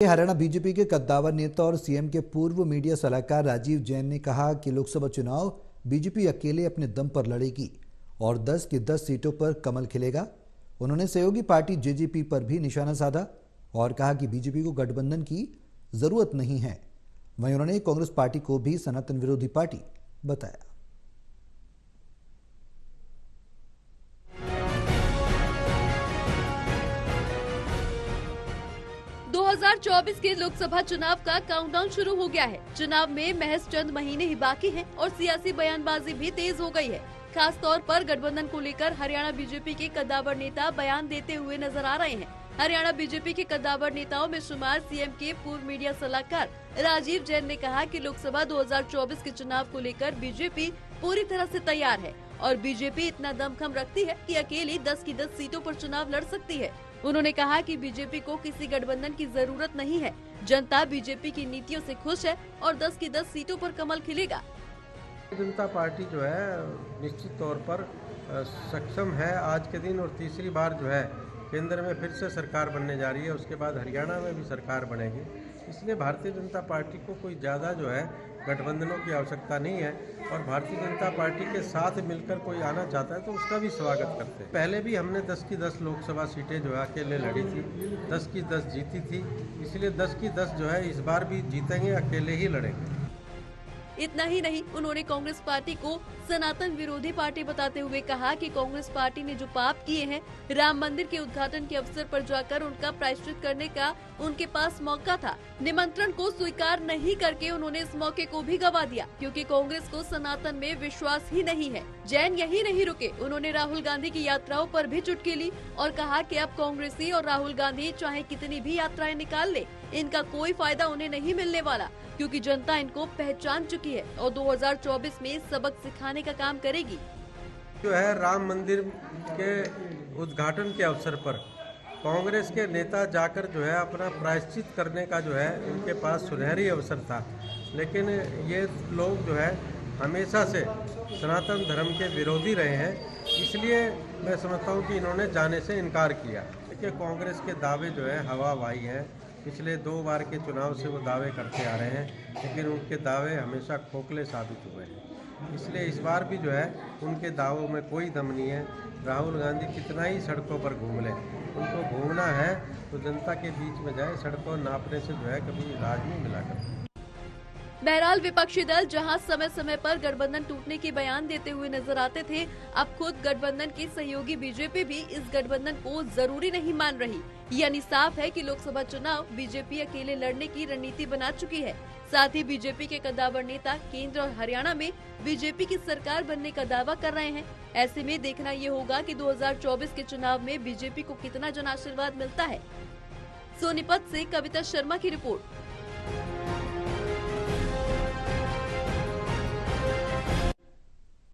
Haryana BJP के कद्दावर नेता और सीएम के पूर्व मीडिया सलाहकार राजीव जैन ने कहा कि लोकसभा चुनाव बीजेपी अकेले अपने दम पर लड़ेगी और 10 की 10 सीटों पर कमल खिलेगा। उन्होंने सहयोगी पार्टी जेजेपी पर भी निशाना साधा और कहा कि बीजेपी को गठबंधन की जरूरत नहीं है। वहीं उन्होंने कांग्रेस पार्टी को भी सनातन विरोधी पार्टी बताया। 2024 के लोकसभा चुनाव का काउंटडाउन शुरू हो गया है। चुनाव में महज चंद महीने ही बाकी हैं और सियासी बयानबाजी भी तेज हो गई है। खास तौर पर गठबंधन को लेकर हरियाणा बीजेपी के कद्दावर नेता बयान देते हुए नजर आ रहे हैं। हरियाणा बीजेपी के कद्दावर नेताओं में शुमार सीएम के पूर्व मीडिया सलाहकार राजीव जैन ने कहा कि लोकसभा 2024 के चुनाव को लेकर बीजेपी पूरी तरह से तैयार है और बीजेपी इतना दमखम रखती है कि अकेली 10 की 10 सीटों पर चुनाव लड़ सकती है। उन्होंने कहा कि बीजेपी को किसी गठबंधन की जरूरत नहीं है। जनता बीजेपी की नीतियों से खुश है और 10 की 10 सीटों पर कमल खिलेगा। जनता पार्टी जो है निश्चित तौर पर सक्षम है आज के दिन और तीसरी बार जो है केंद्र में फिर से सरकार बनने जा रही है। उसके बाद हरियाणा में भी सरकार बनेगी। इसलिए भारतीय जनता पार्टी को कोई ज़्यादा जो है गठबंधनों की आवश्यकता नहीं है और भारतीय जनता पार्टी के साथ मिलकर कोई आना चाहता है तो उसका भी स्वागत करते हैं। पहले भी हमने 10 की 10 लोकसभा सीटें जो है अकेले लड़ी थी, 10 की 10 जीती थी। इसलिए 10 की 10 जो है इस बार भी जीतेंगे, अकेले ही लड़ेंगे। इतना ही नहीं, उन्होंने कांग्रेस पार्टी को सनातन विरोधी पार्टी बताते हुए कहा कि कांग्रेस पार्टी ने जो पाप किए हैं, राम मंदिर के उद्घाटन के अवसर पर जाकर उनका प्रायश्चित करने का उनके पास मौका था। निमंत्रण को स्वीकार नहीं करके उन्होंने इस मौके को भी गवा दिया क्योंकि कांग्रेस को सनातन में विश्वास ही नहीं है। जैन यही नहीं रुके, उन्होंने राहुल गांधी की यात्राओं पर भी चुटकी ली और कहा कि अब कांग्रेसी और राहुल गांधी चाहे कितनी भी यात्राएं निकाल ले, इनका कोई फायदा उन्हें नहीं मिलने वाला क्योंकि जनता इनको पहचान चुकी है और 2024 में सबक सिखाने का काम करेगी। जो है राम मंदिर के उद्घाटन के अवसर पर कांग्रेस के नेता जाकर जो है अपना प्रायश्चित करने का जो है उनके पास सुनहरी अवसर था, लेकिन ये लोग जो है हमेशा से सनातन धर्म के विरोधी रहे हैं। इसलिए मैं समझता हूँ कि इन्होंने जाने से इनकार किया। देखिए कांग्रेस के दावे जो है हवाबाजी हैं। पिछले 2 बार के चुनाव से वो दावे करते आ रहे हैं, लेकिन उनके दावे हमेशा खोखले साबित हुए हैं। इसलिए इस बार भी जो है उनके दावों में कोई दम नहीं है। राहुल गांधी कितना ही सड़कों पर घूम लें, उनको घूमना है तो जनता के बीच में जाए। सड़कों नापने से जो है कभी राज नहीं मिला करता। बहरहाल विपक्षी दल जहां समय समय पर गठबंधन टूटने के बयान देते हुए नजर आते थे, अब खुद गठबंधन की सहयोगी बीजेपी भी इस गठबंधन को जरूरी नहीं मान रही। यानी साफ है कि लोकसभा चुनाव बीजेपी अकेले लड़ने की रणनीति बना चुकी है। साथ ही बीजेपी के कद्दावर नेता केंद्र और हरियाणा में बीजेपी की सरकार बनने का दावा कर रहे हैं। ऐसे में देखना ये होगा कि 2024 के चुनाव में बीजेपी को कितना जन आशीर्वाद मिलता है। सोनीपत से कविता शर्मा की रिपोर्ट।